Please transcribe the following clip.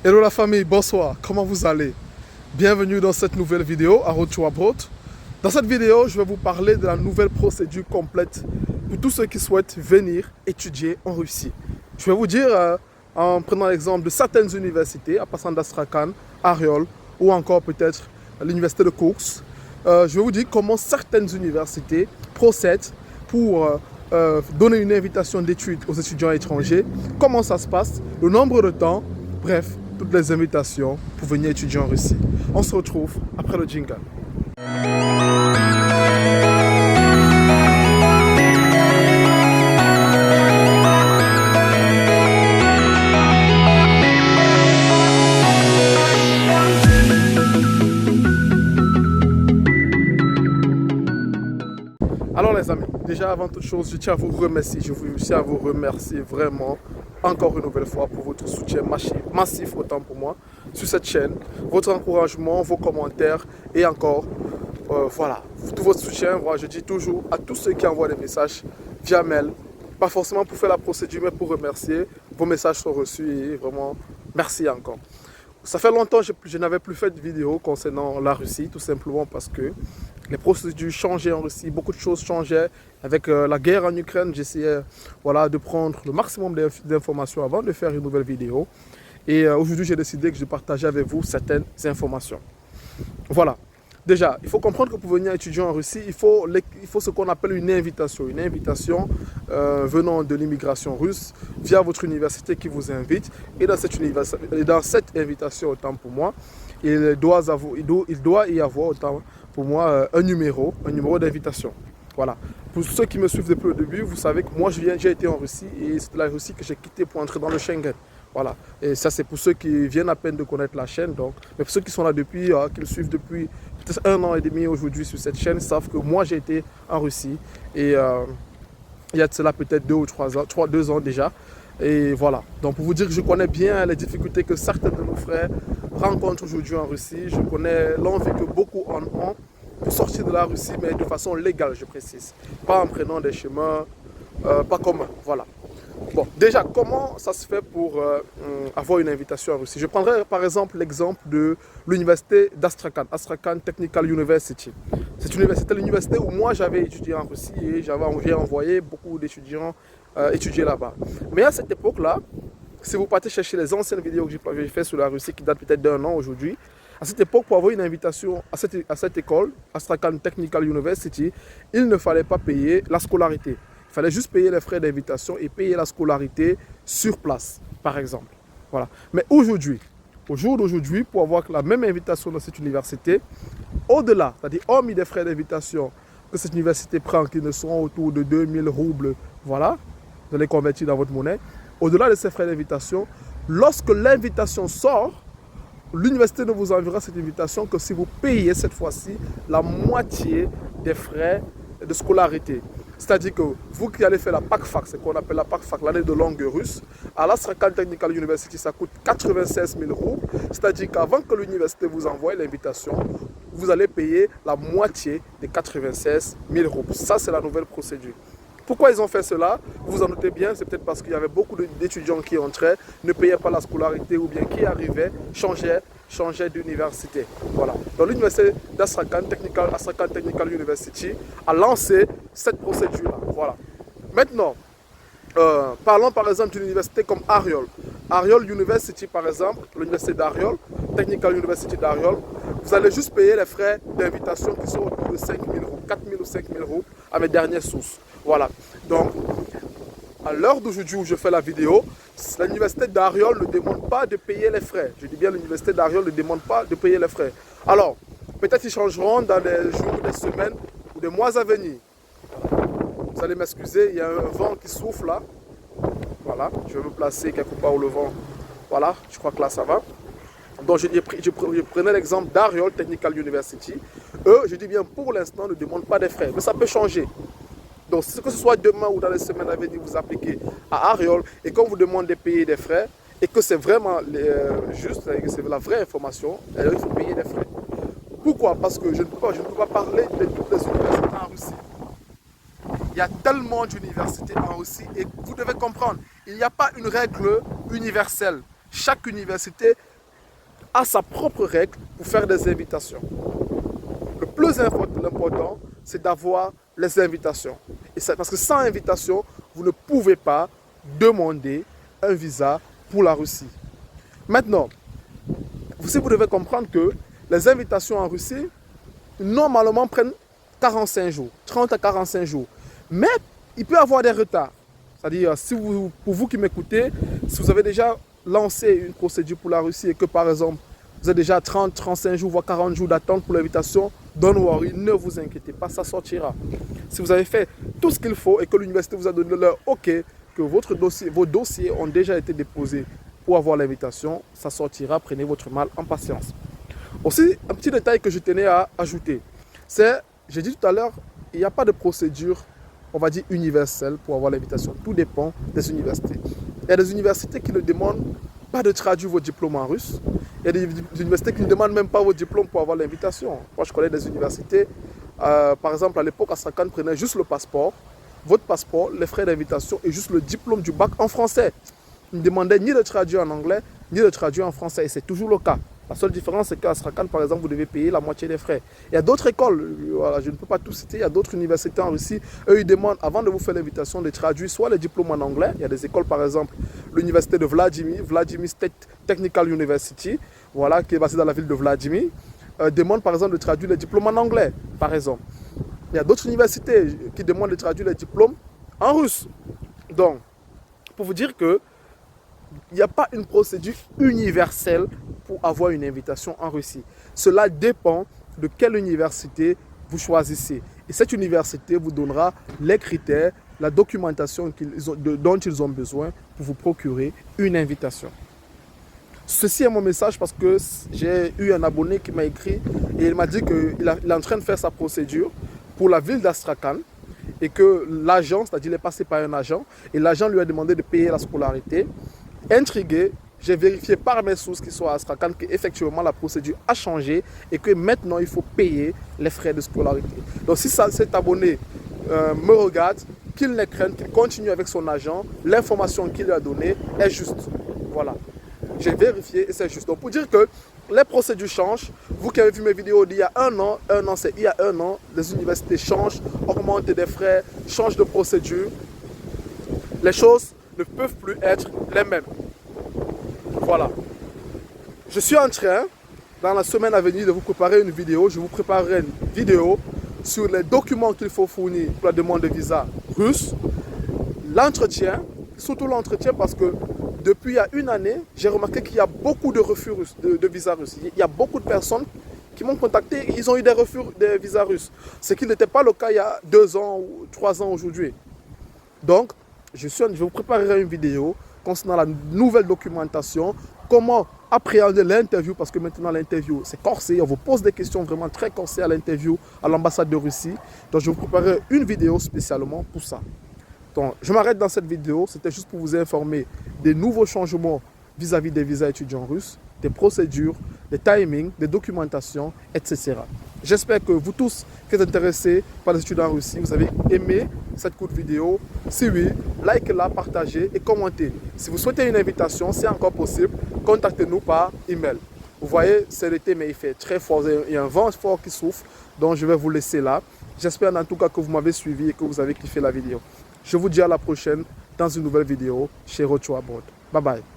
Hello la famille, bonsoir, comment vous allez? Bienvenue dans cette nouvelle vidéo à Road to Abroad. Dans cette vidéo, je vais vous parler de la nouvelle procédure complète pour tous ceux qui souhaitent venir étudier en Russie. Je vais vous dire, en prenant l'exemple de certaines universités, en passant d'Astrakhan, Ariol ou encore peut-être l'université de Cox, je vais vous dire comment certaines universités procèdent pour donner une invitation d'études aux étudiants étrangers, comment ça se passe, le nombre de temps, bref, toutes les invitations pour venir étudier en Russie. On se retrouve après le jingle. Alors les amis, déjà avant toute chose, je tiens à vous remercier, vraiment encore une nouvelle fois pour votre soutien massif autant pour moi sur cette chaîne, votre encouragement, vos commentaires et encore, voilà, tout votre soutien. Voilà, je dis toujours à tous ceux qui envoient des messages via mail, pas forcément pour faire la procédure mais pour remercier, vos messages sont reçus et vraiment merci encore. Ça fait longtemps que je n'avais plus fait de vidéo concernant la Russie, tout simplement parce que les procédures changeaient en Russie, beaucoup de choses changeaient. Avec la guerre en Ukraine, j'essayais voilà, de prendre le maximum d'informations avant de faire une nouvelle vidéo. Et aujourd'hui, j'ai décidé que je partageais avec vous certaines informations. Voilà. Déjà, il faut comprendre que pour venir étudier en Russie, il faut ce qu'on appelle une invitation. Une invitation venant de l'immigration russe via votre université qui vous invite. Et dans cette invitation, autant pour moi, il doit y avoir, autant pour moi, un numéro d'invitation. Voilà. Pour ceux qui me suivent depuis le début, vous savez que moi, j'ai été en Russie et c'est la Russie que j'ai quitté pour entrer dans le Schengen. Voilà. Et ça, c'est pour ceux qui viennent à peine de connaître la chaîne. Donc. Mais pour ceux qui sont là depuis, qui le suivent depuis peut-être 1 an et demi aujourd'hui sur cette chaîne, savent que moi, j'ai été en Russie. Et il y a de cela peut-être 2 ou 3 ans, 2 ans déjà. Et voilà. Donc, pour vous dire que je connais bien les difficultés que certains de nos frères rencontrent aujourd'hui en Russie. Je connais l'envie que beaucoup en ont pour sortir de la Russie, mais de façon légale, je précise. Pas en prenant des chemins pas communs. Voilà. Bon, déjà, comment ça se fait pour avoir une invitation en Russie? Je prendrai par exemple l'exemple de l'université d'Astrakhan, Astrakhan Technical University. C'était l'université où moi j'avais étudié en Russie et j'ai envoyé beaucoup d'étudiants étudier là-bas. Mais à cette époque-là, si vous partez chercher les anciennes vidéos que j'ai faites sur la Russie qui datent peut-être d'1 an aujourd'hui, à cette époque, pour avoir une invitation à cette école, Astrakhan Technical University, il ne fallait pas payer la scolarité. Il fallait juste payer les frais d'invitation et payer la scolarité sur place, par exemple. Voilà. Mais aujourd'hui, au jour d'aujourd'hui, pour avoir la même invitation dans cette université, au-delà, c'est-à-dire hormis des frais d'invitation que cette université prend, qui ne sont autour de 2000 roubles, voilà, vous allez convertir dans votre monnaie, au-delà de ces frais d'invitation, lorsque l'invitation sort, l'université ne vous enverra cette invitation que si vous payez cette fois-ci la moitié des frais de scolarité. C'est-à-dire que vous qui allez faire la PAC-FAC, ce qu'on appelle la PAC-FAC, l'année de langue russe, à l'Astrakhan Technical University, ça coûte 96 000 roubles. C'est-à-dire qu'avant que l'université vous envoie l'invitation, vous allez payer la moitié des 96 000 roubles. Ça, c'est la nouvelle procédure. Pourquoi ils ont fait cela? Vous vous en doutez bien, c'est peut-être parce qu'il y avait beaucoup d'étudiants qui entraient, ne payaient pas la scolarité ou bien qui arrivaient, changeaient d'université. Voilà. Donc l'université d'Astrakhan Technical University a lancé cette procédure-là. Voilà. Maintenant, parlons par exemple d'une université comme Ariol. Ariol University par exemple, l'université d'Ariol, Technical University d'Ariol, vous allez juste payer les frais d'invitation qui sont autour de 5 000 roubles, 4 000 ou 5 000 roubles à mes dernières sources. Voilà. Donc, à l'heure d'aujourd'hui où je fais la vidéo, l'université d'Ariol ne demande pas de payer les frais. Je dis bien l'université d'Ariol ne demande pas de payer les frais. Alors, peut-être ils changeront dans les jours, des semaines ou des mois à venir. Vous allez m'excuser, il y a un vent qui souffle là. Voilà, je vais me placer quelque part où le vent. Voilà, je crois que là ça va. Donc je prenais l'exemple d'Ariol Technical University. Eux, je dis bien pour l'instant, ne demandent pas des frais, mais ça peut changer. Donc que ce soit demain ou dans les semaines à venir, vous appliquez à Ariol et qu'on vous demande de payer des frais et que c'est vraiment juste, que c'est la vraie information, alors il faut payer des frais. Pourquoi? Parce que je ne peux pas parler de toutes les universités en Russie. Il y a tellement d'universités en Russie et vous devez comprendre, il n'y a pas une règle universelle. Chaque université a sa propre règle pour faire des invitations. Le plus important, c'est d'avoir les invitations. Parce que sans invitation, vous ne pouvez pas demander un visa pour la Russie. Maintenant, vous devez comprendre que les invitations en Russie, normalement, prennent 45 jours, 30 à 45 jours. Mais il peut y avoir des retards. C'est-à-dire, pour vous qui m'écoutez, si vous avez déjà lancé une procédure pour la Russie et que, par exemple, vous avez déjà 30, 35 jours, voire 40 jours d'attente pour l'invitation, don't worry, ne vous inquiétez pas, ça sortira. Si vous avez fait tout ce qu'il faut et que l'université vous a donné leur OK, que vos dossiers ont déjà été déposés pour avoir l'invitation, ça sortira, prenez votre mal en patience. Aussi, un petit détail que je tenais à ajouter, c'est, j'ai dit tout à l'heure, il n'y a pas de procédure, on va dire, universelle pour avoir l'invitation. Tout dépend des universités. Il y a des universités qui ne demandent pas de traduire vos diplômes en russe. Il y a des universités qui ne demandent même pas vos diplômes pour avoir l'invitation. Moi, je connais des universités, par exemple, à l'époque, Astrakhan prenait juste le passeport, votre passeport, les frais d'invitation et juste le diplôme du bac en français. Ils ne demandaient ni de traduire en anglais, ni de traduire en français. Et c'est toujours le cas. La seule différence, c'est qu'à Astrakhan, par exemple, vous devez payer la moitié des frais. Il y a d'autres écoles, voilà, je ne peux pas tout citer, il y a d'autres universités en Russie. Eux, ils demandent, avant de vous faire l'invitation, de traduire soit les diplômes en anglais. Il y a des écoles, par exemple, l'université de Vladimir State Technical University, voilà, qui est basée dans la ville de Vladimir, demande, par exemple, de traduire les diplômes en anglais, par exemple. Il y a d'autres universités qui demandent de traduire les diplômes en russe. Donc, pour vous dire que il n'y a pas une procédure universelle pour avoir une invitation en Russie. Cela dépend de quelle université vous choisissez. Et cette université vous donnera les critères, la documentation dont ils ont besoin pour vous procurer une invitation. Ceci est mon message parce que j'ai eu un abonné qui m'a écrit et il m'a dit qu'il est en train de faire sa procédure pour la ville d'Astrakhan et que l'agent, c'est-à-dire il est passé par un agent, et l'agent lui a demandé de payer la scolarité. Intrigué, j'ai vérifié par mes sources qui sont à Astrakhan qu'effectivement la procédure a changé et que maintenant il faut payer les frais de scolarité. Donc si cet abonné me regarde, qu'il ne craigne, qu'il continue avec son agent, l'information qu'il lui a donnée est juste. Voilà. J'ai vérifié et c'est juste. Donc pour dire que les procédures changent, vous qui avez vu mes vidéos d'il y a un an c'est il y a un an, les universités changent, augmentent des frais, changent de procédure. Les choses ne peuvent plus être les mêmes. Voilà. Je suis en train, dans la semaine à venir, de vous préparer une vidéo. Je vous préparerai une vidéo sur les documents qu'il faut fournir pour la demande de visa russe. L'entretien, surtout l'entretien parce que depuis il y a une année, j'ai remarqué qu'il y a beaucoup de refus de visa russe. Il y a beaucoup de personnes qui m'ont contacté, ils ont eu des refus de visa russe. Ce qui n'était pas le cas il y a 2 ans ou 3 ans aujourd'hui. Donc, je vous préparerai une vidéo concernant la nouvelle documentation, comment appréhender l'interview, parce que maintenant l'interview c'est corsé, on vous pose des questions vraiment très corsées à l'interview à l'ambassade de Russie. Donc je vous préparerai une vidéo spécialement pour ça. Donc je m'arrête dans cette vidéo, c'était juste pour vous informer des nouveaux changements vis-à-vis des visas étudiants russes, des procédures, des timings, des documentations, etc. J'espère que vous tous qui êtes intéressés par les études en Russie, vous avez aimé cette courte vidéo. Si oui, likez-la, partagez et commentez. Si vous souhaitez une invitation, c'est encore possible, contactez-nous par email. Vous voyez, c'est l'été, mais il fait très fort, il y a un vent fort qui souffle, donc je vais vous laisser là. J'espère en tout cas que vous m'avez suivi et que vous avez kiffé la vidéo. Je vous dis à la prochaine dans une nouvelle vidéo chez Rocho Abroad. Bye bye.